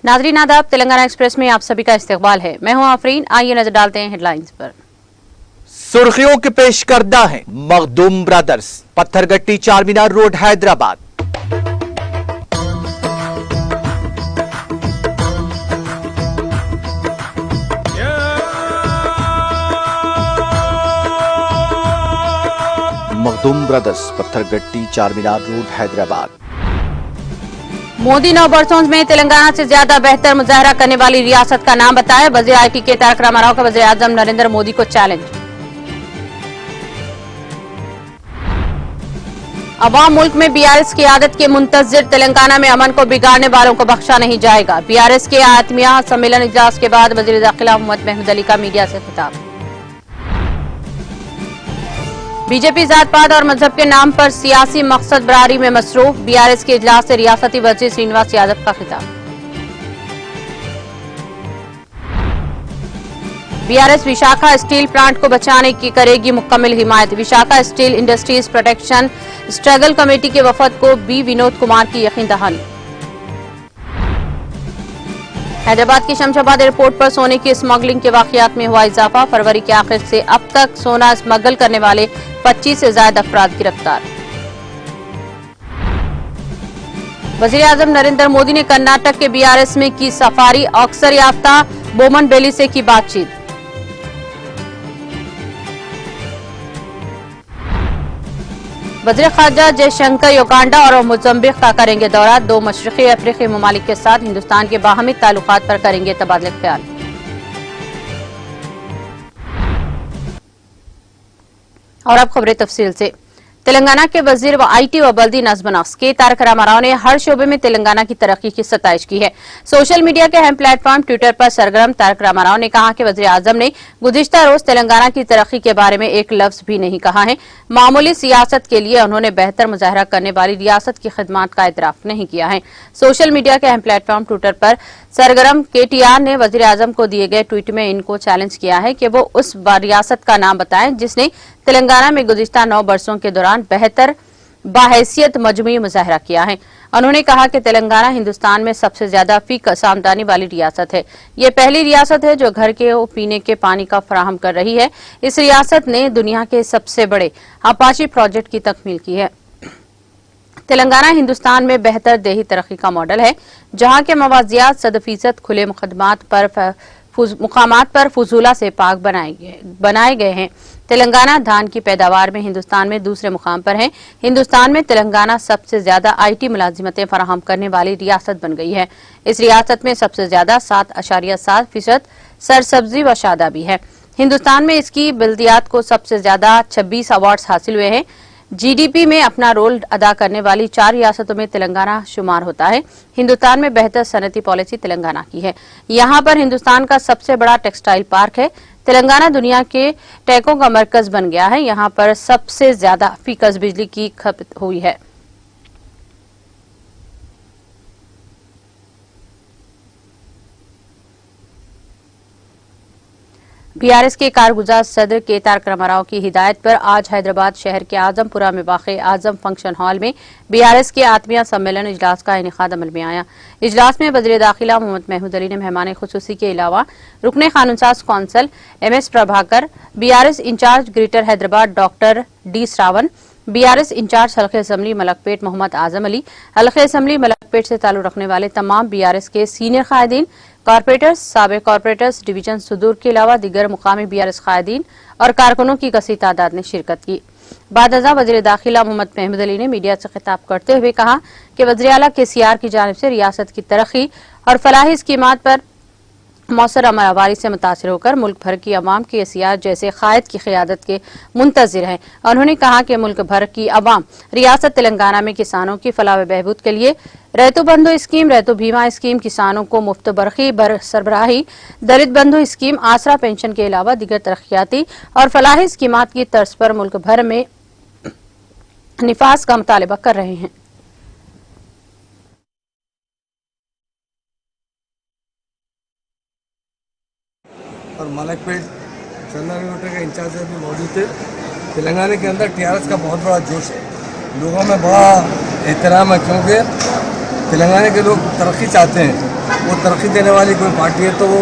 नाज़रीन आदाब, तेलंगाना एक्सप्रेस में आप सभी का इस्तकबाल है। मैं हूं आफरीन। आइए नजर डालते हैं हेडलाइंस पर। सुर्खियों के पेश करदा है Makhdoom brothers, Pathergatti Charminar road Hyderabad. Makhdoom brothers, Pathergatti Charminar road Hyderabad. Modi 9 वर्षों में तेलंगाना से ज्यादा बेहतर मुजाहरा करने वाली रियासत का नाम बताया। वजीर आईटी के तारक रामाराव का वजीर आजम नरेंद्र मोदी को चैलेंज। अवाम मुल्क में बीआरएस की आदत के मुंतजिर, तेलंगाना में अमन को बिगाड़ने वालों को बख्शा नहीं जाएगा। बीआरएस के आत्मीय सम्मेलन इजलास के बाद वजीर दाखिला मोहम्मद महमूद अली का मीडिया से खिताब। बीजेपी जात पात और मजहब के नाम पर सियासी मकसद बरारी में मसरूफ। बीआरएस के इजलास से रियासती वजीर श्रीनिवास यादव का खिताब। बीआरएस विशाखा स्टील प्लांट को बचाने की करेगी मुकम्मल हिमायत। Visakha steel industries protection struggle committee के वफद को बी विनोद कुमार की यकीन दहानी। हैदराबाद की शमशाबाद एयरपोर्ट पर सोने की स्मगलिंग के वाकयात में हुआ इजाफा। फरवरी के आखिर से अब तक सोना स्मगल करने वाले 25 से ज्यादा अफराद गिरफ्तार। वजीर आजम नरेंद्र मोदी ने कर्नाटक के बीआरएस में की सफारी। अवसर याफ्ता बोमन बेली से की बातचीत। वज़ीर ख़ारजा जयशंकर युगांडा और मोज़म्बिक का करेंगे दौरा। 2 मशरक़ी अफ्रीकी ममालिक के साथ हिंदुस्तान के बाहमी ताल्लुकात पर करेंगे तबादला ख्याल। और अब खबरें तफसील से। तेलंगाना के वजीर व आईटी व बल्दी नज़्म नक्श के तारक रामाराव ने हर शोबे में तेलंगाना की तरक्की की सताइश की है। सोशल मीडिया के अहम प्लेटफॉर्म ट्विटर पर सरगर्म तारक रामाराव ने कहा कि वजीर आजम ने गुज़िश्ता रोज तेलंगाना की तरक्की के बारे में एक लफ्ज भी नहीं कहा है। मामूली सियासत के लिए उन्होंने बेहतर मुजाहरा करने वाली रियासत की खिदमत का इतराफ नहीं किया है। सोशल मीडिया के अहम प्लेटफॉर्म ट्विटर पर सरगर्म केटीआर ने वजीर आजम को दिए गए ट्वीट में इनको चैलेंज किया है कि वो उस रियासत का नाम बताएं जिसने तेलंगाना में गुज़िश्ता 9 वर्षों के दौरान बेहतर बाहैसियत मजमूई मुजाहरा किया है। उन्होंने कहा कि तेलंगाना हिंदुस्तान में सबसे ज्यादा फीकस आमदनी वाली रियासत है। ये पहली रियासत है जो घर के पीने के पानी का फराहम कर रही है। इस रियासत ने दुनिया के सबसे बड़े अपाची प्रोजेक्ट की तकमील की है। तेलंगाना हिंदुस्तान में बेहतर देही तरक्की का मॉडल है, जहां के मवाजियात 100% खुले मुकामात पर फजूला से पाक बनाए गए हैं। तेलंगाना धान की पैदावार में हिंदुस्तान में दूसरे मुकाम पर है। हिंदुस्तान में तेलंगाना सबसे ज्यादा आईटी मुलाजिमतें फराहम करने वाली रियासत बन गई है। इस रियासत में सबसे ज्यादा 7.7% सरसब्जी व शादाबी है। हिंदुस्तान में इसकी बल्दियात को सबसे ज्यादा 26 अवार्ड्स हासिल हुए हैं। जीडीपी में अपना रोल अदा करने वाली 4 रियासतों में तेलंगाना शुमार होता है। हिंदुस्तान में बेहतर सनती पॉलिसी तेलंगाना की है। यहाँ पर हिंदुस्तान का सबसे बड़ा टेक्सटाइल पार्क है। तेलंगाना दुनिया के टेकों का मरकज बन गया है। यहाँ पर सबसे ज्यादा फीकस बिजली की खपत हुई है। बीआरएस के कारगुजार सदर के तारक रामाराव की हिदायत पर आज हैदराबाद शहर के आजमपुरा में वाक़े आजम फंक्शन हॉल में बीआरएस के आत्मीय सम्मेलन इजलास का इनेकाद अमल में आया। इजलास में वज़ीर दाखिला मोहम्मद महमूद अली ने मेहमान खुसूसी के अलावा रुकने कानूनसाज council MS Prabhakar, BRS in charge greater Hyderabad doctor D Shravan, BRS in charge हल्के असम्बली मलकपेट मोहम्मद आजम अली, हल्के असम्बली मलकपेट से ताल्लुक रखने वाले तमाम बीआरएस के सीनियर कायदीन, कॉर्पोरेटर्स, साबिक कॉर्पोरेटर्स, डिवीजन सुदूर के अलावा दीगर मुकामी बीआरएस कायदीन और कारकुनों की कसी तादाद ने शिरकत की। बादअज़ा वज़ीर दाखिला मोहम्मद महमूद अली ने मीडिया से खिताब करते हुए कहा कि वज़ीर आला केसीआर की जानिब से रियासत की तरक्की और फलाही स्कीमात पर मौसर अमलवारी से मुतासिर होकर मुल्क भर की अवाम के केसीआर जैसे कायद की क़ियादत के मुंतजिर हैं। उन्होंने कहा कि मुल्क भर की अवाम रियासत तेलंगाना में किसानों की फलाह व बहबूद के लिए रैतु बंधु स्कीम, रैतु बीमा स्कीम, किसानों को मुफ्त बरखी सरबराही, दलित बंधु स्कीम, आसरा पेंशन के अलावा दीगर तरक्याती और फलाही स्कीमात की तर्ज पर मुल्क भर में निफाज का मुतालबा कर रहे हैं। और मलकपेट चंद्रनगर के इंचार्ज भी मौजूद थे। तेलंगाना के अंदर टीआरएस का बहुत बड़ा जोश है, लोगों में बड़ा एहतराम है, क्योंकि तेलंगाना के लोग तरक्की चाहते हैं, वो तरक्की देने वाली कोई पार्टी है तो वो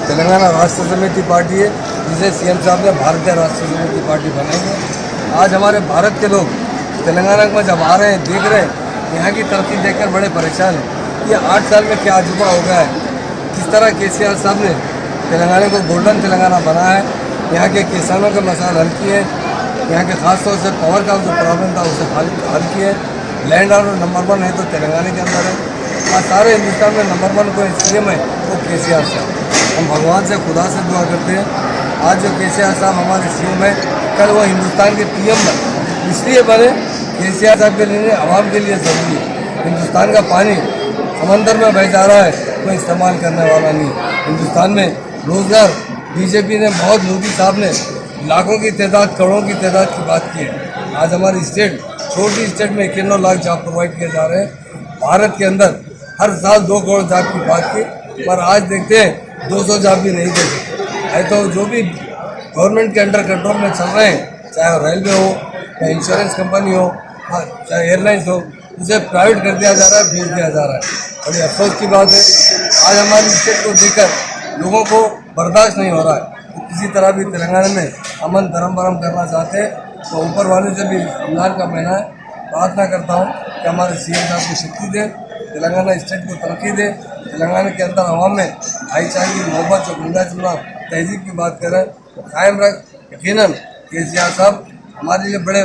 तेलंगाना राष्ट्र समिति पार्टी है, जिसे सीएम साहब ने भारतीय राष्ट्र समिति पार्टी बनाई है। आज हमारे भारत के लोग तेलंगाना में जब आ रहे हैं, देख रहे हैं, यहाँ की तरक्की देखकर बड़े परेशान हैं। ये 8 साल में क्या अजूबा हो गया है, किस तरह केसीआर साहब ने तेलंगाना को गोल्डन तेलंगाना बनाया है, यहाँ के किसानों के मसाइल हल किए, यहाँ के खासतौर से पावर का जो प्रॉब्लम था उसे हल किए। लैंड ऑर्डर नंबर 1 है तो तेलंगाना के अंदर है, और सारे हिंदुस्तान में नंबर 1 कोई सीएम है वो केसीआर साहब। हम भगवान से खुदा से दुआ करते हैं, आज जो केसीआर साहब हमारे सीएम है, कल वो हिंदुस्तान के पीएम बने। इसलिए बने केसीआर साहब के लिए आवाम के लिए ज़रूरी है। हिंदुस्तान का पानी समंदर में बह जा रहा है, कोई इस्तेमाल करने वाला नहीं। हिंदुस्तान में रोजगार बीजेपी ने बहुत मोदी साहब ने लाखों की तादाद, करोड़ों की तादाद की बात की है। आज हमारी स्टेट, छोटी स्टेट में 91 लाख जॉब प्रोवाइड किए जा रहे हैं। भारत के अंदर हर साल 2 करोड़ जॉब की बात की, पर आज देखते हैं 200 जॉब भी नहीं दे सकते है। तो जो भी गवर्नमेंट के अंडर कंट्रोल में चल रहे हैं, चाहे रेलवे हो, चाहे इंश्योरेंस कंपनी हो, चाहे एयरलाइंस हो, उसे प्राइवेट कर दिया जा रहा है, भेज दिया जा रहा है। बड़ी अफसोस की बात है, आज हमारी स्टेट को देखकर लोगों को बर्दाश्त नहीं हो रहा है। तो किसी तरह भी तेलंगाना में अमन धर्म भरम करना चाहते हैं, तो ऊपर वाले से भी रमजान का महीना है, प्रार्थना करता हूँ कि हमारे सीएम साहब को शक्ति दे, तेलंगाना स्टेट को तरक्की दे, तेलंगाना के अंदर आवाम में भाईचारे की मोहब्बत और गुंडा चुना तहजीब की बात करें तो कायम रख। यकीनन केसीआर साहब हमारे लिए बड़े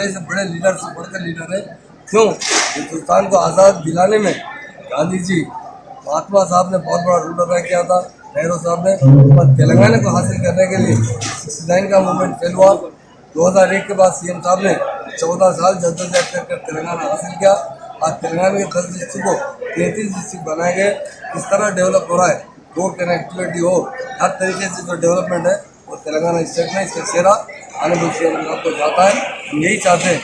से बड़े लीडर से बढ़कर लीडर है। क्यों? हिंदुस्तान को आज़ाद दिलाने में गांधी जी, महात्मा साहब ने बहुत बड़ा रोल अदा किया था, नेहरू साहब ने, और तेलंगाना को हासिल करने के लिए 69 का मूवमेंट फेल हुआ। 2001 के बाद सीएम साहब ने 14 साल जद्दोजहद कर तेलंगाना हासिल किया। आज तेलंगाना के 10 डिस्ट्रिक्ट को 33 डिस्ट्रिक्ट बनाए गए। किस तरह डेवलप हो रहा है, रोड कनेक्टिविटी हो, हर तरीके से जो डेवलपमेंट है वो तेलंगाना स्टेट में इसका सेहरा आने वाले सीएम साहब को जाता है। हम यही चाहते हैं,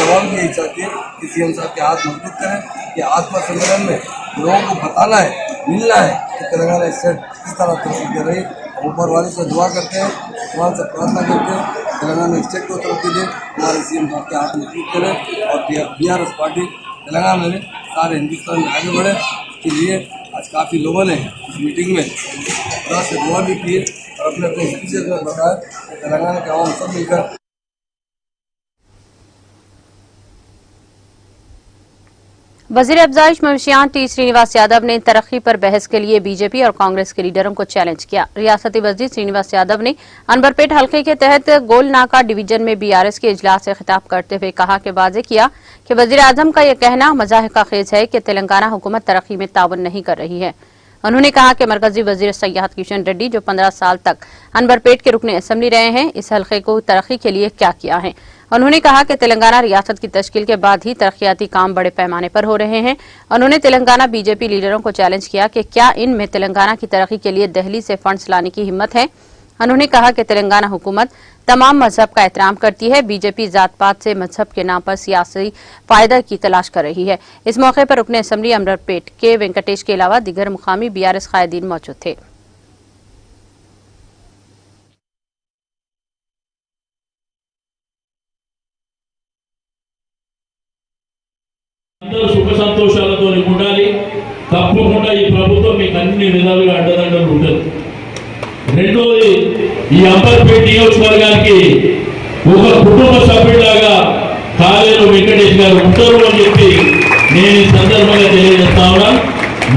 आवाम भी यही चाहती है कि सीएम साहब के हाथ मजबूत करें, कि आत्मा सम्मेलन में लोगों को बताना है, मिलना है कि तेलंगाना स्टेट किस तरह तरक्की कर रही। ऊपर वाले से दुआ करते हैं, भगवान से प्रार्थना करते हैं, तेलंगाना स्टेट को तरक्की दे, हमारे सीएम साहब के हाथ मजबूत करें, और बीआरएस पार्टी तेलंगाना में सारे हिंदुस्तान में आगे बढ़े। इसके लिए आज काफ़ी लोगों ने इस मीटिंग में खुदा से दुआ भी की और अपने अपने स्पीचेज में बताया कि तेलंगाना के आवाम सब मिलकर वजीर अफजाइश मवेशियात टी श्रीनिवास यादव ने तरक्की पर बहस के लिए बीजेपी और कांग्रेस के लीडरों को चैलेंज किया। रियासती वजीर श्रीनिवास यादव ने अनबरपेट हल्के के तहत गोलनाका डिवीजन में बीआरएस के इजलास से खिताब करते हुए कहा कि वाजे किया कि वजीर आजम का यह कहना मजाहिका खेज है कि तेलंगाना हुकूमत तरक्की में ताउन नहीं कर रही है। उन्होंने कहा कि मरकजी वजीर सयाहत किशन रेड्डी, जो 15 साल तक अनबरपेट के रुकने असेंबली रहे हैं, इस हल्के को तरक्की के लिए क्या किया है। उन्होंने कहा कि तेलंगाना रियासत की तश्कील के बाद ही तरक्याती काम बड़े पैमाने पर हो रहे हैं। उन्होंने तेलंगाना बीजेपी लीडरों को चैलेंज किया कि क्या इनमें तेलंगाना की तरक्की के लिए दिल्ली से फंड्स लाने की हिम्मत है। उन्होंने कहा कि तेलंगाना हुकूमत तमाम मजहब का एहतराम करती है, बीजेपी जात पात से मजहब के नाम पर सियासी फायदा की तलाश कर रही है। इस मौके पर रुकने असेंबली अमरपेट के वेंकटेश के अलावा दीगर मुकामी बीआरएस कायदीन मौजूद थे। అందరూ సుఖ సంతోషాలతో ఉండాలి। తప్పకుండా ఈ ప్రభుత్వం మీకు అన్ని విధాలుగా అండదండలు ఉంటుంది। రెండోది, ఈ అంబర్పేట నియోజకవర్గానికి ఒక కుటుంబ సభ్యులాగా కాలేరు వెంకటేష్ గారు ఉంటారు అని చెప్పి నేను ఈ సందర్భంగా తెలియజేస్తా ఉన్నాను।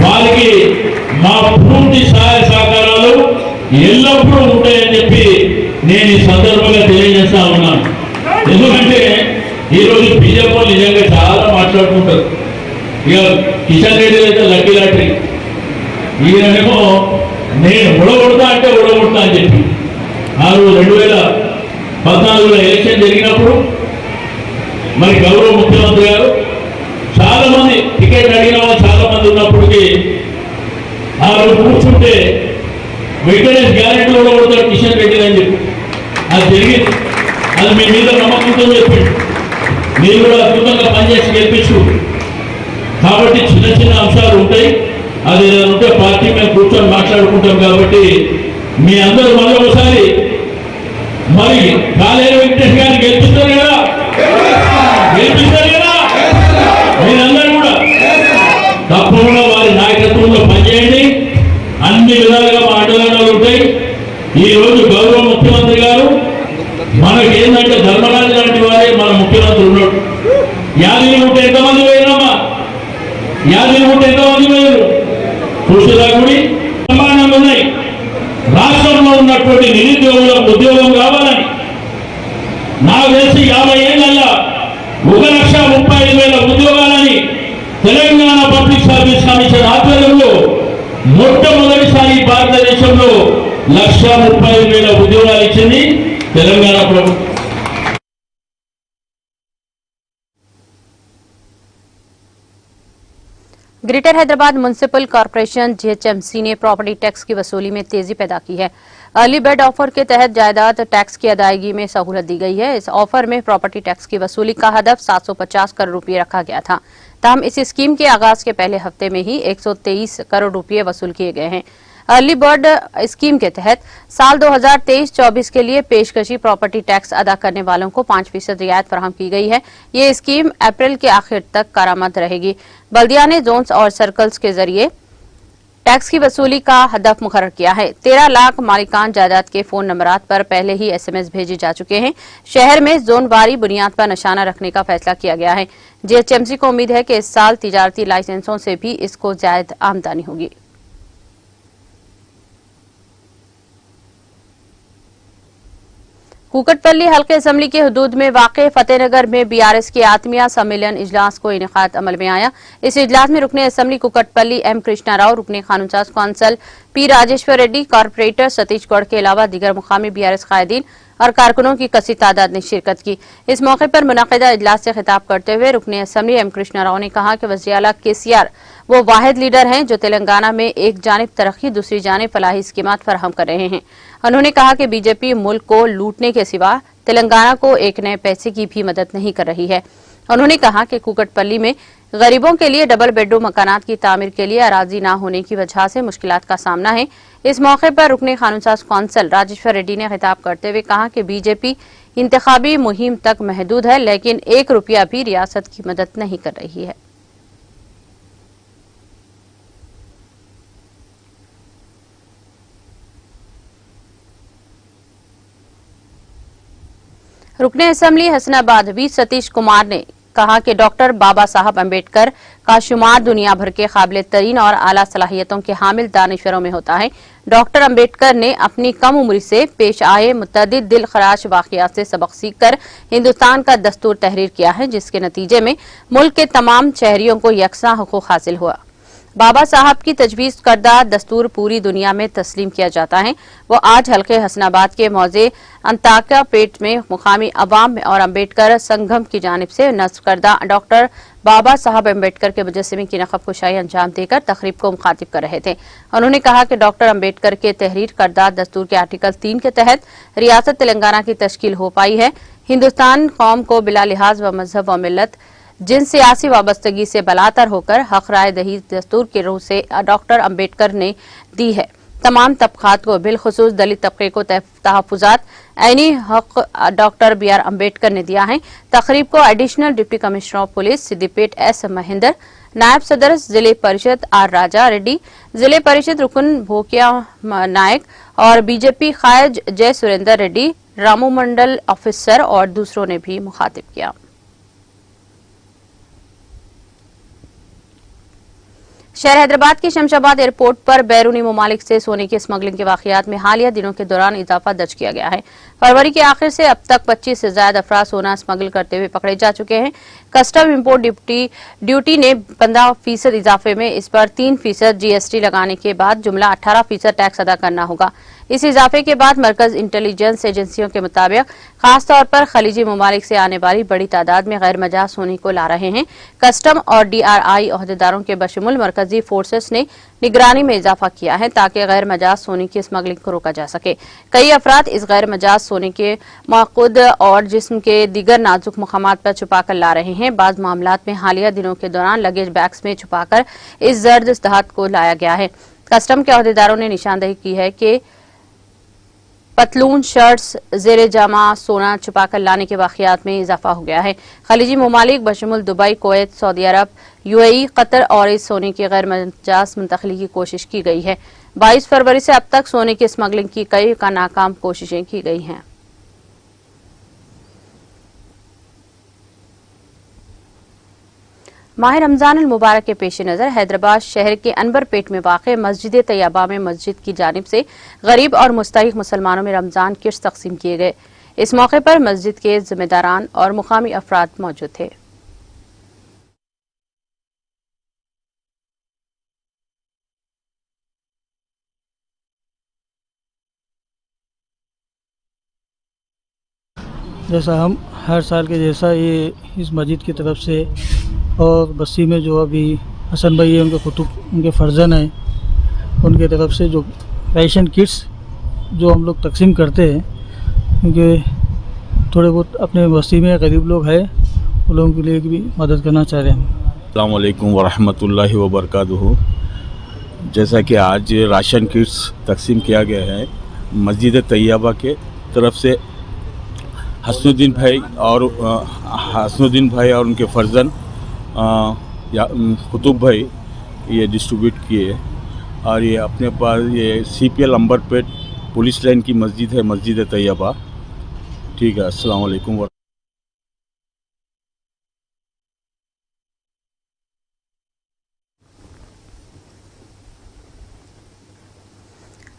వారికి మా పూర్తి సహాయ సహకారాలు ఎల్లప్పుడూ ఉంటాయని చెప్పి నేను ఈ సందర్భంగా తెలియజేస్తా ఉన్నాను। ఎందుకంటే ఈరోజు బీజేపీ నిజంగా చాలా మాట్లాడుకుంటారు। ఇక కిషన్ రెడ్డి అయితే లక్కీ లాటరీ, ఈయనేమో నేను ఉడగొడతా అంటే ఉడగొడతా అని చెప్పి ఆ రోజు 2014లో ఎలక్షన్ జరిగినప్పుడు మరి గౌరవ ముఖ్యమంత్రి గారు చాలా మంది టికెట్ అడిగిన వాళ్ళు చాలా మంది ఉన్నప్పటికీ ఆ రోజు కూర్చుంటే వెంకటేష్ గ్యారెంటీ ఉడగొడతాడు కిషన్ రెడ్డి అని చెప్పి అది జరిగింది। అది మీ మీద నమ్మకంతో చెప్పింది, మీరు కూడా అద్భుతంగా పనిచేసి గెలిపించు। కాబట్టి చిన్న చిన్న అంశాలు ఉంటాయి, అది ఏదైనా ఉంటే పార్టీ మేము కూర్చొని మాట్లాడుకుంటాం। కాబట్టి మీ అందరూ మళ్ళీ ఒకసారి మరి కాలేరు వెంకటేష్ గారిని గెలిపిస్తారు కదా, గెలిపిస్తారు కదా మీరందరూ కూడా। యాదగిరిగుట్ట ఎంతమంది పోయినమ్మా? యాదగిరిగుట్ట ఎంతమంది పోయారు? చూసేదా గుడి ప్రమాణాలు ఉన్నాయి. రాష్ట్రంలో ఉన్నటువంటి నిరుద్యోగులకు ఉద్యోగం కావాలని నాకు తెలిసి 50 ఏళ్ళల్లో 1,35,000 ఉద్యోగాలని తెలంగాణ పబ్లిక్ సర్వీస్ కమిషన్ ఆధ్వర్యంలో మొట్టమొదటిసారి భారతదేశంలో 1,35,000 ఉద్యోగాలు ఇచ్చింది తెలంగాణ ప్రభుత్వం. Greater Hyderabad municipal corporation GHMC ने प्रॉपर्टी टैक्स की वसूली में तेजी पैदा की है। अर्ली बेड ऑफर के तहत जायदाद टैक्स की अदायगी में सहूलत दी गई है। इस ऑफर में प्रॉपर्टी टैक्स की वसूली का हदफ 750 करोड़ रुपए रखा गया था। ताहम इस स्कीम के आगाज के पहले हफ्ते में ही 123 करोड़ रुपए वसूल किए गए हैं। अर्ली बर्ड स्कीम के तहत साल 2023-24 के लिए पेशकशी प्रॉपर्टी टैक्स अदा करने वालों को 5% रियायत फराहम की गई है। ये स्कीम अप्रैल के आखिर तक कारामद रहेगी। बल्दिया ने जोन्स और सर्कल्स के जरिए टैक्स की वसूली का हदफ मुकर्रर किया है। 13 लाख मालिकान जायदाद के फोन नंबरात पर पहले ही SMS भेजे जा चुके हैं। शहर में जोनवारी बुनियाद पर निशाना रखने का फैसला किया गया है। जीएचएमसी को उम्मीद है कि इस साल तिजारती लाइसेंसों से भी इसको जायद आमदनी होगी। कुकटपल्ली हल्के असम्बली के हुदूद में वाक़े फतेहनगर में बीआरएस के आत्मीय सम्मेलन इजलास को इनेकाद अमल में आया। इस इजलास में रुकने असम्बली कुकटपल्ली M कृष्णा राव, रुकने कानून साज council P Rajeshwar Reddy, corporator Satish Goud के अलावा दीगर मुकामी बीआरएस कायदीन और कारकुनों की कसी तादाद ने शिरकत की। इस मौके पर मुनक़िदा इजलास से खिताब करते हुए रुकने असम्बली M कृष्णा राव ने कहा कि वज़ीर आला KCR वो वाहिद लीडर हैं जो तेलंगाना में एक जानिब तरक्की, दूसरी जानिब फलाही स्कीमात फराहम कर रहे हैं। उन्होंने कहा कि बीजेपी मुल्क को लूटने के सिवा तेलंगाना को एक नए पैसे की भी मदद नहीं कर रही है। उन्होंने कहा कि कुकटपल्ली में गरीबों के लिए डबल बेडरूम मकानात की तामीर के लिए अराजी न होने की वजह से मुश्किलात का सामना है। इस मौके पर रुकने कानून साज कौंसल राजेश्वर रेड्डी ने खिताब करते हुए कहा कि बीजेपी इंतखाबी मुहिम तक महदूद है, लेकिन 1 रुपया भी रियासत की मदद नहीं कर रही है। रुकने असम्बली हसनाबाद वी सतीश कुमार ने कहा कि डॉक्टर बाबा साहब अम्बेडकर का शुमार दुनिया भर के काबिल तरीन और आला सलाहियतों के हामिल दानिश्वरों में होता है। डॉक्टर अम्बेडकर ने अपनी कम उम्र से पेश आए मुतअद्दिद दिल खराश वाक़ियात से सबक सीखकर हिंदुस्तान का दस्तूर तहरीर किया है, जिसके नतीजे में मुल्क के तमाम शहरियों को यकसा हुकूक हासिल हुआ। बाबा साहब की तजवीज़ करदा दस्तूर पूरी दुनिया में तस्लीम किया जाता है। वो आज हल्के हसनाबाद के मौजे अंताका पेट में मुकामी अवाम और अम्बेडकर संगम की जानिब से नस्ब करदा डॉक्टर बाबा साहब अम्बेडकर के मुजस्समे की नक़ब कुशाई अंजाम देकर तकरीब को मुखातिब कर रहे थे। उन्होंने कहा कि डॉक्टर अम्बेडकर के तहरीर करदा दस्तूर के आर्टिकल 3 के तहत रियासत तेलंगाना की तश्कील हो पाई है। हिंदुस्तान कौम को बिला लिहाज व मजहब व मिल्लत जिन सियासी वाबस्तगी से बलातर होकर हक राय दही दस्तूर के रूह से डॉक्टर अम्बेडकर ने दी है। तमाम तबकात को बिलखुसूस दलित तबके को तहफ़्फ़ुज़ात ऐनी हक डॉक्टर BR अम्बेडकर ने दिया है। तकरीब को additional deputy commissioner of police Siddipet S Mahendra, नायब सदर जिले परिषद R राजा रेड्डी, जिले परिषद रुकन भोकिया नायक और बीजेपी कायज जय सुरेंद्र रेड्डी, रामू मंडल ऑफिसर और दूसरों ने भी मुखातिब किया। शहर हैदराबाद के शमशाबाद एयरपोर्ट पर बैरूनी ममालिक से सोने की स्मगलिंग के वाकयात में हालिया दिनों के दौरान इजाफा दर्ज किया गया है। फरवरी के आखिर से अब तक 25 से ज्यादा अफराद सोना स्मगल करते हुए पकड़े जा चुके हैं। कस्टम इम्पोर्ट ड्यूटी ने 15% इजाफे में इस पर 3% GST लगाने के बाद जुमला 18% टैक्स अदा करना होगा। इस इजाफे के बाद मरकज इंटेलिजेंस एजेंसियों के मुताबिक खासतौर पर खलीजी ममालिक से आने वाली बड़ी तादाद में गैर मजाज सोने को ला रहे हैं। कस्टम और DRI अहदेदारों के बशमुल मरकजी फोर्सेस ने निगरानी में इजाफा किया है ताकि गैर मजाज सोने की स्मगलिंग को रोका जा सके। कई अफराद इस गैर मजाज सोने के मौकूद और जिस्म के दीगर नाजुक मकामात पर छुपाकर ला रहे हैं। बाज़ मामलात में हालिया दिनों के दौरान लगेज बैग्स में छुपाकर इस जर्द धात को लाया गया है। कस्टम के अहदेदारों ने निशानदेही की है कि पतलून, शर्ट्स, जेरे जामा सोना छुपाकर लाने के वाकयात में इजाफा हो गया है। खलीजी ममालिक बशमुल दुबई, कुवैत, सऊदी अरब, UAE, कतर और इस सोने की गैर मजाज मुंतकली की कोशिश की गई है। 22 फरवरी से अब तक सोने की स्मगलिंग की कई नाकाम कोशिशें की गई हैं। माह रमजान अल मुबारक के पेश नज़र हैदराबाद शहर के अनबरपेट में वाक़ मस्जिद तैयबा में मस्जिद की जानिब से गरीब और मुस्तहिक मुसलमानों में रमजान किट्स तकसीम किए गए। इस मौके पर मस्जिद के जिम्मेदारान और मुकामी अफराद मौजूद थे। जैसा हम हर साल के जैसा ये इस मस्जिद की तरफ से और बस्ती में जो अभी हसन भाई है उनके कुतुब उनके फर्जन हैं उनके तरफ से जो राशन किट्स जो हम लोग तकसीम करते हैं, क्योंकि थोड़े बहुत अपने बस्ती में गरीब लोग हैं उन लोगों के लिए भी मदद करना चाह रहे हैं। अस्सलाम वालेकुम वरहमतुल्लाहि वबरकातुहू। जैसा कि आज राशन किट्स तकसीम किया गया है मस्जिद तैयबा के तरफ से हसनुद्दीन भाई और उनके फर्जन कुतुब भाई ये डिस्ट्रीब्यूट किए और ये अपने पास ये CPL अंबरपेट पुलिस लाइन की मस्जिद है मस्जिद तैयबा। ठीक है, अस्सलाम वालेकुम।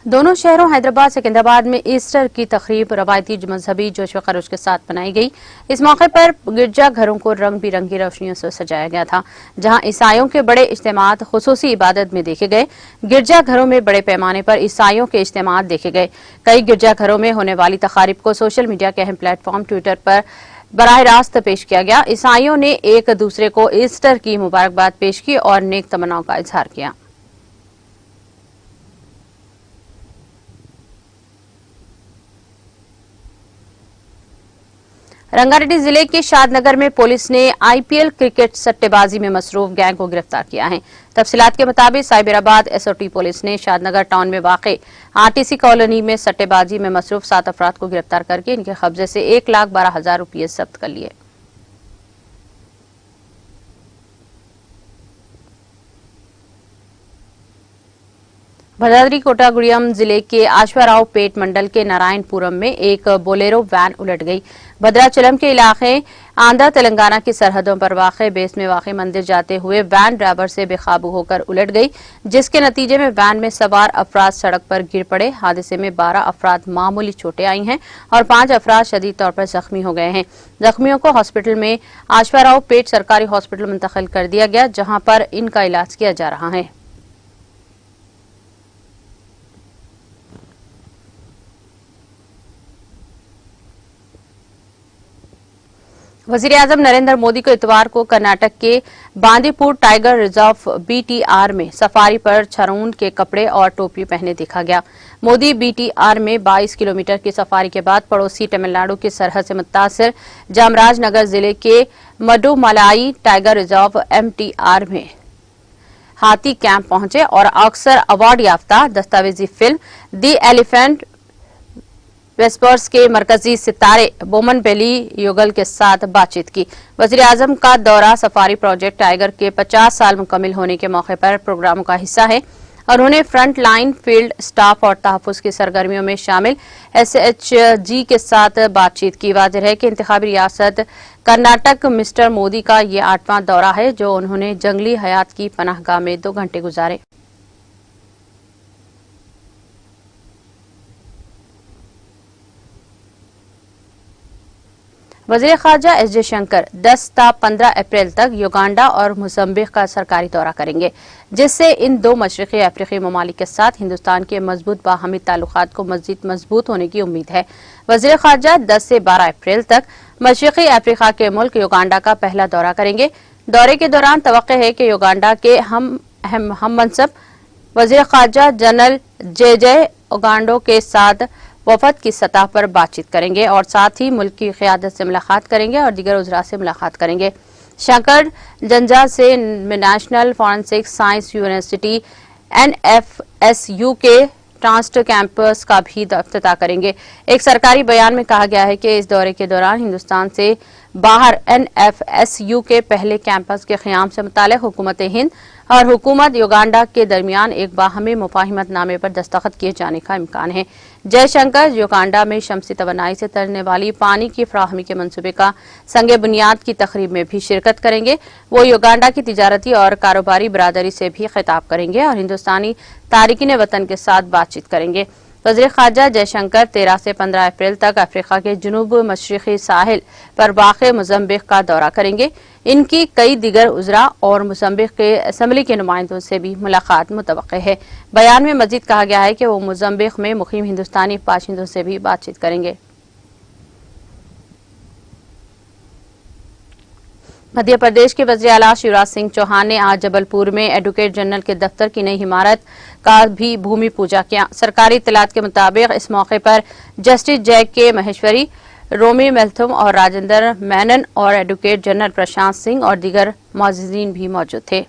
दोनों शहरों हैदराबाद सिकंदराबाद में ईस्टर की तकरीब रवायती मजहबी जोश व खरोश के साथ मनाई गई। इस मौके पर गिरजा घरों को रंग बिरंगी रोशनियों से सजाया गया था, जहां ईसाइयों के बड़े इज्तिमात खुसूसी इबादत में देखे गए। गिरजा घरों में बड़े पैमाने पर ईसाइयों के इज्तिमात देखे गए। कई गिरजा घरों में होने वाली तकारीब को सोशल मीडिया के अहम प्लेटफॉर्म ट्विटर पर बराह रास्त पेश किया गया। ईसाइयों ने एक दूसरे को ईस्टर की मुबारकबाद पेश की और नेक तमन्नाओं का इजहार किया। रंगारेड्डी जिले के शादनगर में पुलिस ने IPL क्रिकेट सट्टेबाजी में मसरूफ गैंग को गिरफ्तार किया है। तफसीलात के मुताबिक साइबराबाद SOT पुलिस ने शादनगर टाउन में वाक़े RTC कॉलोनी में सट्टेबाजी में मसरूफ 7 अफराद को गिरफ्तार करके इनके कब्जे से 1,12,000 रुपये जब्त कर लिए। भद्राद्री कोटागुड़ियम जिले के आश्वाराव पेट मंडल के नारायणपुरम में एक बोलेरो वैन उलट गई। भद्राचलम के इलाके आंध्र तेलंगाना की सरहदों पर वाक़े बेस में वाक़े मंदिर जाते हुए वैन ड्राइवर से बेकाबू होकर उलट गई, जिसके नतीजे में वैन में सवार अफराद सड़क पर गिर पड़े। हादसे में 12 अफराद मामूली चोटें आई हैं और 5 अफराद शदीद तौर पर जख्मी हो गए हैं। जख्मियों को हॉस्पिटल में आश्वाराव पेट सरकारी हॉस्पिटल मुंतकिल कर दिया गया, जहां पर इनका इलाज किया जा रहा है। वज़ीर-ए-आज़म नरेंद्र मोदी को इतवार को कर्नाटक के बांदीपुर टाइगर रिजर्व BTR में सफारी पर छरून के कपड़े और टोपी पहने देखा गया। मोदी BTR में 22 किलोमीटर की सफारी के बाद पड़ोसी तमिलनाडु की सरहद से मुत्तासिर जामराजनगर जिले के मडुमलाई टाइगर रिजर्व MTR में हाथी कैंप पहुंचे और अक्सर अवार्ड याफ्ता दस्तावेजी फिल्म दी एलिफेंट वेस्पर्स के मरकजी सितारे बोमन बेली युगल के साथ बातचीत की। वज़ीर-ए-आज़म का दौरा सफारी प्रोजेक्ट टाइगर के 50 साल मुकम्मिल होने के मौके पर प्रोग्रामों का हिस्सा है और उन्हें फ्रंट लाइन फील्ड स्टाफ और तहफ़्फ़ुज़ की सरगर्मियों में शामिल SHG के साथ बातचीत की। वाज़ेह है कि इंतखाबी रियासत कर्नाटक मिस्टर मोदी का ये 8वां दौरा है, जो उन्होंने जंगली हयात की पनाहगाह में 2 घंटे गुजारे। वज़ीर ख़ारजा S जयशंकर 10 ता 15 अप्रैल तक युगांडा और मोज़म्बिक का सरकारी दौरा करेंगे, जिससे इन 2 मशरक़ी अफ्रीकी ममालिक के साथ हिंदुस्तान के मजबूत बाहमी ताल्लुकात को मज़ीद मजबूत होने की उम्मीद है। वज़ीर ख़ारजा 10 से 12 अप्रैल तक मशरक़ी अफ्रीका के मुल्क युगांडा का पहला दौरा करेंगे। दौरे के दौरान तवक्को है कि युगांडा के हम मनसब वज़ीर ख़ारजा जनरल JJ ओगांडो के साथ वफद की सतह पर बातचीत करेंगे और साथ ही मुल्क की क़यादत से मुलाकात करेंगे और दीगर उज़रा से मुलाकात करेंगे। शंकर जंजा से national forensic science university NFSU के ट्रांस्ट कैंपस का भी इफ्तिताह करेंगे। एक सरकारी बयान में कहा गया है कि इस दौरे के दौरान हिंदुस्तान से बाहर NFSU के पहले कैंपस के क़याम से मुताल्लिक़ हुकूमत हिंद और हुकूमत युगांडा के दरमियान एक बाहमी मुफाहिमतनामे पर दस्तखत किए जाने का इम्कान है। जयशंकर युगांडा में शमसी तवानाई से तरने वाली पानी की फराहमी के मंसूबे का संगे बुनियाद की तकरीब में भी शिरकत करेंगे। वो युगांडा की तिजारती और कारोबारी बरादरी से भी खिताब करेंगे और हिंदुस्तानी तारिकीन वतन के साथ बातचीत करेंगे। वज़ीर ख़ारजा जयशंकर 13 से 15 अप्रैल तक अफ्रीका के जुनूब मशरिक़ी साहिल पर वाक़े मोज़म्बिक का दौरा करेंगे। इनकी कई दिगर उज़रा और मोज़म्बिक के असम्बली के नुमाइंदों से भी मुलाकात मुतवक्के है। बयान में मज़ीद कहा गया है कि वो मोज़म्बिक में मुक़ीम हिंदुस्तानी बाशिंदों से भी बातचीत करेंगे। मध्य प्रदेश के वज़ीर आला शिवराज सिंह चौहान ने आज जबलपुर में एडवोकेट जनरल के दफ्तर की नई इमारत का भी भूमि पूजा किया। सरकारी इत्तलात के मुताबिक इस मौके पर जस्टिस जैक के महेश्वरी, रोमी मेल्थम और राजेंद्र मेनन और एडवोकेट जनरल प्रशांत सिंह और दीगर मौजूदीन भी मौजूद थे।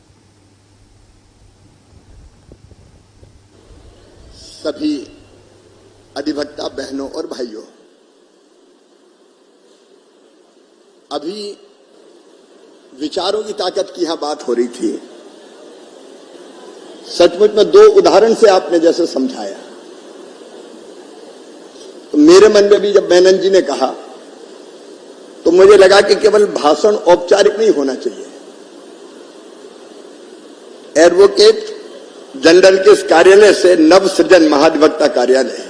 सभी अधिवक्ता बहनों और भाइयों, अभी विचारों की ताकत की यहां बात हो रही थी। सचमुच में दो उदाहरण से आपने जैसे समझाया, तो मेरे मन में भी जब मेनन जी ने कहा तो मुझे लगा कि केवल भाषण औपचारिक नहीं होना चाहिए। एडवोकेट जनरल के इस कार्यालय से नव सृजन महाधिवक्ता कार्यालय,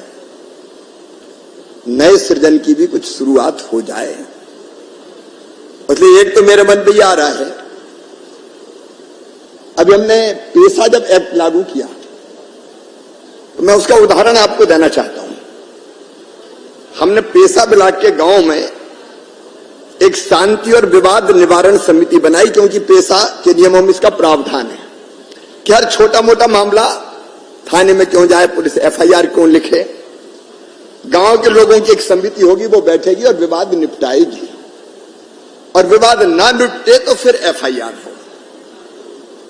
नए सृजन की भी कुछ शुरुआत हो जाए। इसलिए एक तो मेरे मन में ये आ रहा है, अभी हमने पेशा जब एक्ट लागू किया तो मैं उसका उदाहरण आपको देना चाहता हूं। हमने पेशा ब्लॉक के गांव में एक शांति और विवाद निवारण समिति बनाई, क्योंकि पेशा के नियमों में इसका प्रावधान है कि हर छोटा मोटा मामला थाने में क्यों जाए, पुलिस एफआईआर क्यों लिखे। गांव के लोगों की एक समिति होगी, वो बैठेगी और विवाद निपटाएगी, और विवाद ना निपटे तो फिर एफआईआर हो।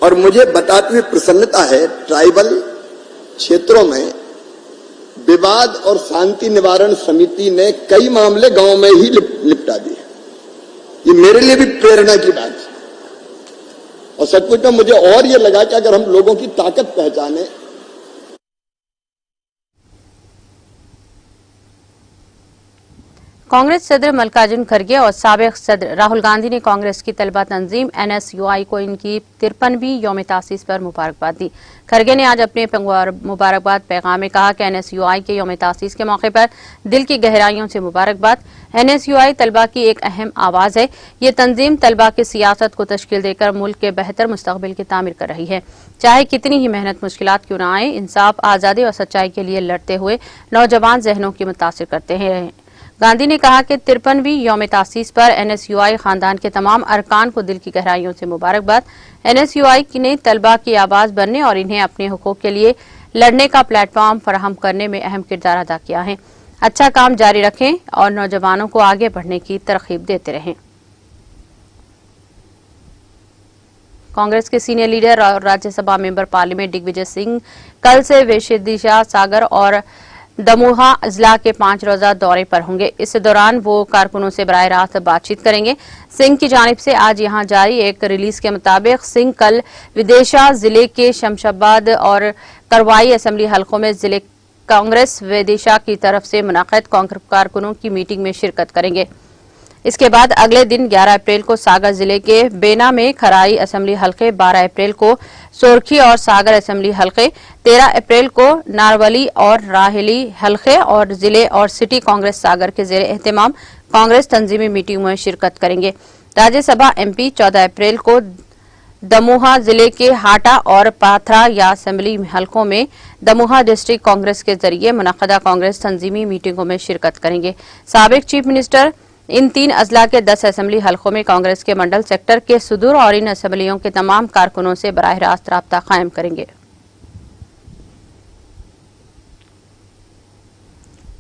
और मुझे बताते हुए प्रसन्नता है, ट्राइबल क्षेत्रों में विवाद और शांति निवारण समिति ने कई मामले गांव में ही निपटा दिए। ये मेरे लिए भी प्रेरणा की बात है। और सचमुच में मुझे और ये लगा कि अगर हम लोगों की ताकत पहचाने। कांग्रेस सदर मल्लिकार्जुन खड़गे और साबिक सदर राहुल गांधी ने कांग्रेस की तलबा तंजीम NSUI को इनकी 53वीं यौम तासीस पर मुबारकबाद दी। खड़गे ने आज अपने मुबारकबाद पैगाम में कहा कि NSUI के यौम तासीस के मौके पर दिल की गहराइयों से मुबारकबाद। NSUI तलबा की एक अहम आवाज है। ये तंजीम तलबा की सियासत को तश्कील देकर मुल्क के बेहतर मुस्तकबिल की तामीर कर रही है। चाहे कितनी ही मेहनत मुश्किलात क्यों न आए, इंसाफ, आज़ादी और सच्चाई के लिए लड़ते हुए नौजवान जहनों की मुतासिर करते हैं। गांधी ने कहा कि 53वीं यौम तासीस पर NSUI खानदान के तमाम अरकान को दिल की गहराइयों से मुबारकबाद। NSUI ने तलबा की आवाज बनने और इन्हें अपने हुकूक के लिए लड़ने का प्लेटफॉर्म फराहम करने में अहम किरदार अदा किया है। अच्छा काम जारी रखें और नौजवानों को आगे बढ़ने की तरगीब देते रहें। कांग्रेस के सीनियर लीडर और राज्यसभा मेंबर पार्लियामेंट दिग्विजय सिंह कल से वेशिदिशा, सागर और दमोहा अजला के 5 रोजा दौरे पर होंगे। इस दौरान वो कारकुनों से बराह रास्त बातचीत करेंगे। सिंह की जानिब से आज यहां जारी एक रिलीज के मुताबिक सिंह कल विदिशा जिले के शमशाबाद और करवाई असेंबली हलकों में जिले कांग्रेस विदिशा की तरफ से मुनाक़िद कारकुनों की मीटिंग में शिरकत करेंगे। इसके बाद अगले दिन 11 अप्रैल को सागर जिले के बेना में खराई असेंबली हलके, 12 अप्रैल को सोरखी और सागर असेंबली हलके, 13 अप्रैल को नारवली और राहेली हलके और जिले और सिटी कांग्रेस सागर के जेर एहतमाम कांग्रेस तंजीमी मीटिंग में शिरकत करेंगे। राज्यसभा MP 14 अप्रैल को दमोहा जिले के हाटा और पाथरा या असेंबली हलकों में दमोहा डिस्ट्रिक्ट कांग्रेस के जरिए मुनक़दा कांग्रेस तंजीमी मीटिंगों में शिरकत करेंगे। साबिक चीफ मिनिस्टर इन 3 अजला के 10 असेंबली हलकों में कांग्रेस के मंडल सेक्टर के सुदूर और इन असेंबलियों के तमाम कारकुनों से बराह रास्त राब्ता कायम करेंगे।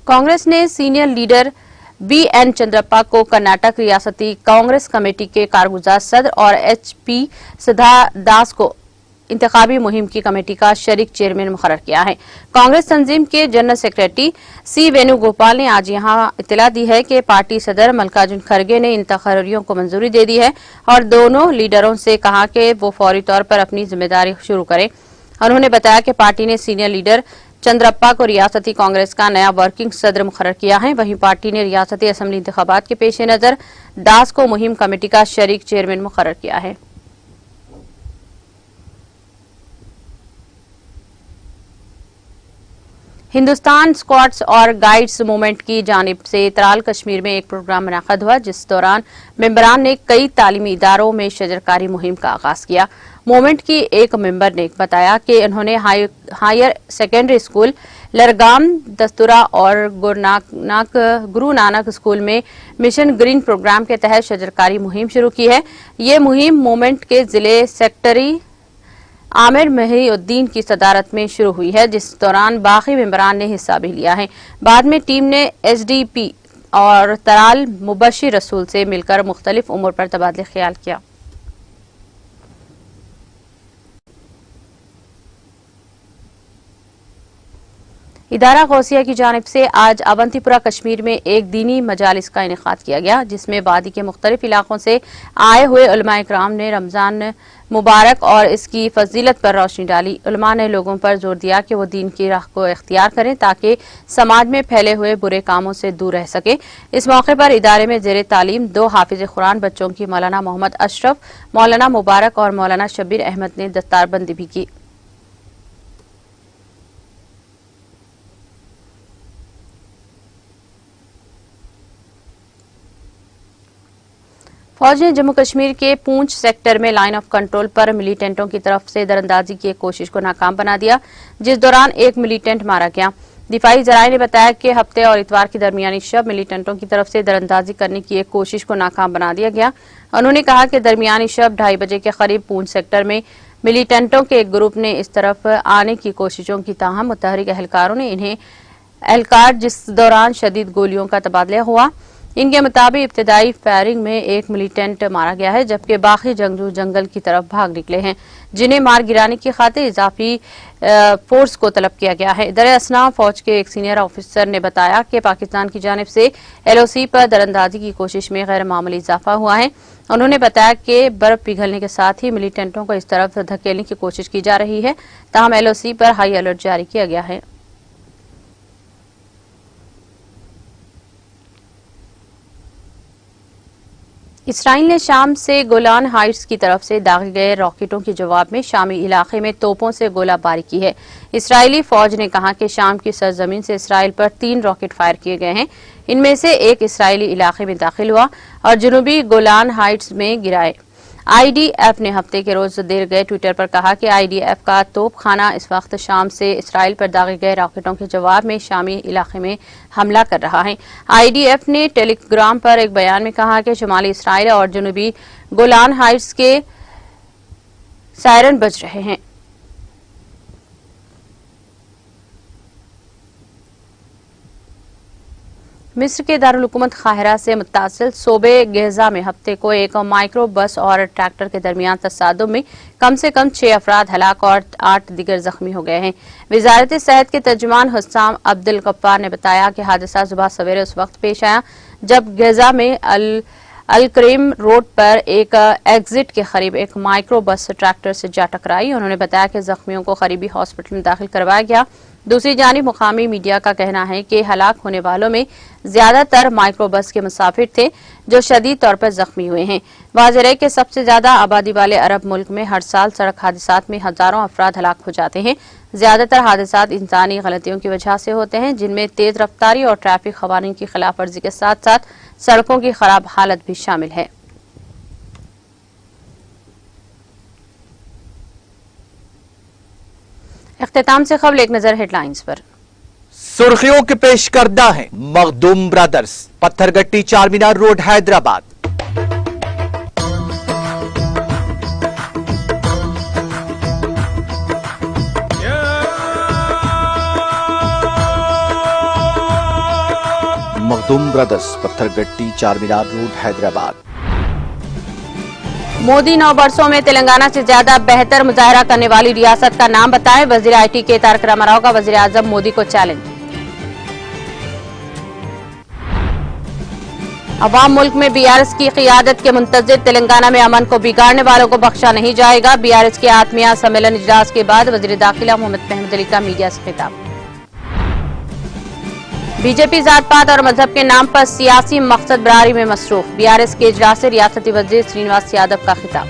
कांग्रेस ने सीनियर लीडर BN चंद्रप्पा को कर्नाटक रियासती कांग्रेस कमेटी के कारगुजार सदर और HP सिद्धादास को इंतखाबी मुहिम की कमेटी का शरीक चेयरमैन मुकर्रर किया है। कांग्रेस तंजीम के जनरल सेक्रेटरी सी वेणुगोपाल ने आज यहां इत्तला दी है कि पार्टी सदर मल्लिकार्जुन खड़गे ने इन तकर्रियों को मंजूरी दे दी है और दोनों लीडरों से कहा कि वो फौरी तौर पर अपनी जिम्मेदारी शुरू करें। उन्होंने बताया कि पार्टी ने सीनियर लीडर चंद्रप्पा को रियासती कांग्रेस का नया वर्किंग सदर मुकर्रर किया है। वहीं पार्टी ने रियासती असेंबली इंतखाबात के पेश नजर दास को मुहिम कमेटी का शरीक चेयरमैन मुकर्रर किया है। हिंदुस्तान स्क्वाट्स और गाइड्स मूवमेंट की जानिब से तराल कश्मीर में एक प्रोग्राम मुनअक़द हुआ, जिस दौरान मेंबरान ने कई तालीमी इदारों में शजरकारी मुहिम का आगाज किया। मूवमेंट की एक मेंबर ने बताया कि उन्होंने हायर सेकेंडरी स्कूल लरगाम दस्तूरा और गुरु नानक स्कूल में मिशन ग्रीन प्रोग्राम के तहत शजरकारी मुहिम शुरू की है। ये मुहिम मूवमेंट के जिले सेक्रेटरी आमिर महिउद्दीन की सदारत में शुरू हुई है, जिस दौरान बाकी मेंबरान ने हिस्सा भी लिया है। बाद में टीम ने एसडीपी और तराल मुबशिर रसूल से मिलकर मुख्तलिफ उमूर पर तबादले ख्याल किया। इदारा गौसिया की जानिब से आज अवंतीपुरा कश्मीर में एक दीनी मजालिस का इनेकाद किया गया, जिसमें वादी के मुख्तलिफ इलाकों से आए हुए उलमा इकराम ने रमजान मुबारक और इसकी फजीलत पर रोशनी डाली। उलमा ने लोगों पर जोर दिया कि वो दीन की राह को इख्तियार करें ताकि समाज में फैले हुए बुरे कामों से दूर रह सके। इस मौके पर इदारे में जेर तालीम 2 हाफिज कुरान बच्चों की मौलाना मोहम्मद अशरफ, मौलाना मुबारक और मौलाना शब्बीर अहमद ने दस्तारबंदी भी की। फौज ने जम्मू कश्मीर के पूंछ सेक्टर में लाइन ऑफ कंट्रोल पर मिलिटेंटों की तरफ से दरअंदाजी की एक कोशिश को नाकाम बना दिया, जिस दौरान एक मिलिटेंट मारा गया। दिफाई जराये ने बताया कि हफ्ते और इतवार की दरमियानी शब मिलिटेंटों की तरफ से दरअंदाजी करने की एक कोशिश को नाकाम बना दिया गया। उन्होंने कहा कि दरमियानी शब 2:30 बजे के करीब पूंछ सेक्टर में मिलिटेंटों के एक ग्रुप ने इस तरफ आने की कोशिशों की, ताहम मुतहरिक एहलकारों ने इन्हें एहलकार, जिस दौरान शदीद गोलियों का तबादला हुआ। इनके मुताबिक इब्तदाई फायरिंग में एक मिलिटेंट मारा गया है, जबकि बाकी जंगजू जंगल की तरफ भाग निकले हैं, जिन्हें मार गिराने की खातिर इजाफी फोर्स को तलब किया गया है। दर असना फौज के एक सीनियर ऑफिसर ने बताया कि पाकिस्तान की जानिब से LOC पर दरअंदाजी की कोशिश में गैर मामूली इजाफा हुआ है। उन्होंने बताया कि बर्फ पिघलने के साथ ही मिलिटेंटों को इस तरफ धकेलने की कोशिश की जा रही है, ताहम LOC पर हाई अलर्ट जारी किया गया है। इसराइल ने शाम से गोलान हाइट्स की तरफ से दागे गए रॉकेटों के जवाब में शामी इलाके में तोपों से गोलाबारी की है। इसराइली फौज ने कहा कि शाम की सरजमीन से इसराइल पर 3 रॉकेट फायर किए गए हैं। इनमें से एक इसराइली इलाके में दाखिल हुआ और जनूबी गोलान हाइट्स में गिराए। IDF ने हफ्ते के रोज देर गए ट्विटर पर कहा कि IDF का तोपखाना इस वक्त शाम से इसराइल पर दागे गए रॉकेटों के जवाब में शामी इलाके में हमला कर रहा है। IDF ने टेलीग्राम पर एक बयान में कहा कि शुमाली इसराइल और जनूबी गोलान हाइट्स के सायरन बज रहे हैं। मिस्र के दारुल हुकूमत काहिरा से मुत्तासिल सूबे गेजा में हफ्ते को एक माइक्रो बस और ट्रैक्टर के दरमियान तसादुम में कम से कम 6 अफराद हलाक और 8 दिगर जख्मी हो गए हैं। वजारत सेहत के तर्जुमान हुस्साम अब्दुल गफ्फार ने बताया कि हादसा सुबह सवेरे उस वक्त पेश आया जब गेजा में अल-करीम रोड पर एक एग्जिट के करीब एक माइक्रो बस ट्रैक्टर से जा टकराई। उन्होंने बताया कि जख्मियों को करीबी हॉस्पिटल में दाखिल करवाया गया। दूसरी जानिब मुकामी मीडिया का कहना है कि हलाक होने वालों में ज्यादातर माइक्रो बस के मुसाफिर थे जो शदीद तौर पर जख्मी हुए हैं। वाज़ेह है कि सबसे ज्यादा आबादी वाले अरब मुल्क में हर साल सड़क हादसात में हजारों अफराद हलाक हो जाते हैं। ज्यादातर हादसात इंसानी गलतियों की वजह से होते हैं, जिनमें तेज रफ्तारी और ट्रैफिक कवानीन की खिलाफ वर्जी के साथ साथ सड़कों की खराब हालत भी शामिल है। इख्तिताम से खबर एक नजर हेडलाइंस पर। सुर्खियों के पेश करदा है Makhdoom brothers, Pathergatti Charminar road Hyderabad. Makhdoom brothers, Pathergatti Charminar road Hyderabad. Modi 9 वर्षों में तेलंगाना से ज्यादा बेहतर मुजाहरा करने वाली रियासत का नाम बताएं। वजीर आईटी के तारक रामाराव का वजीर आजम मोदी को चैलेंज। अवाम मुल्क में बीआरएस की क़ियादत के मुंतज़िर, तेलंगाना में अमन को बिगाड़ने वालों को बख्शा नहीं जाएगा। बीआरएस के आत्मीय सम्मेलन इजलास के बाद वजीर दाखिला मोहम्मद महमूद अली का मीडिया से खिताब। बीजेपी जात पात और मजहब के नाम पर सियासी मकसद बरारी में मसरूफ। बीआरएस के इजलास से रियासती वजीर श्रीनिवास यादव का खिताब।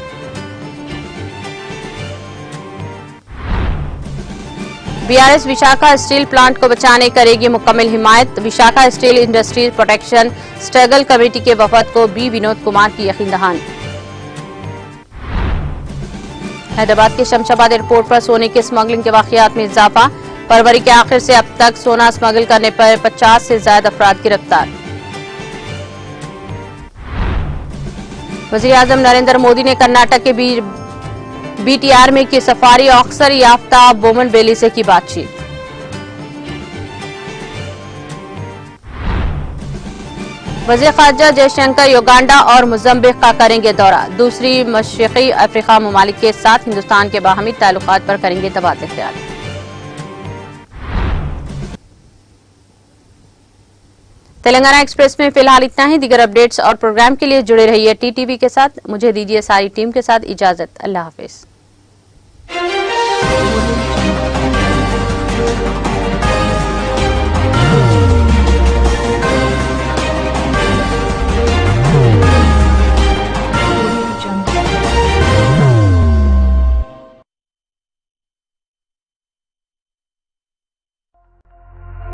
बीआरएस विशाखा स्टील प्लांट को बचाने करेगी मुकम्मल हिमायत। Visakha steel industries protection struggle committee के वफद को बी विनोद कुमार की यकीन दहानी। हैदराबाद के शमशाबाद एयरपोर्ट पर सोने की स्मगलिंग के वाकयात में इजाफा। फरवरी के आखिर से अब तक सोना स्मगल करने पर 50 से ज्यादा अफराद गिरफ्तार। वजीर आजम नरेंद्र मोदी ने कर्नाटक के बीटीआर में की सफारी ऑक्सर याफ्ता बोमन बेली से की बातचीत। वजीर खारजा जयशंकर युगांडा और मोजम्बिक का करेंगे दौरा। दूसरी मशरिकी अफ्रीका ममालिक के साथ हिंदुस्तान के बाहमी ताल्लुकात पर करेंगे तबादला ख्याल। तेलंगाना एक्सप्रेस में फिलहाल इतना ही। दीगर अपडेट्स और प्रोग्राम के लिए जुड़े रहिए टीटीवी के साथ। मुझे दीजिए सारी टीम के साथ इजाजत। अल्लाह हाफिज।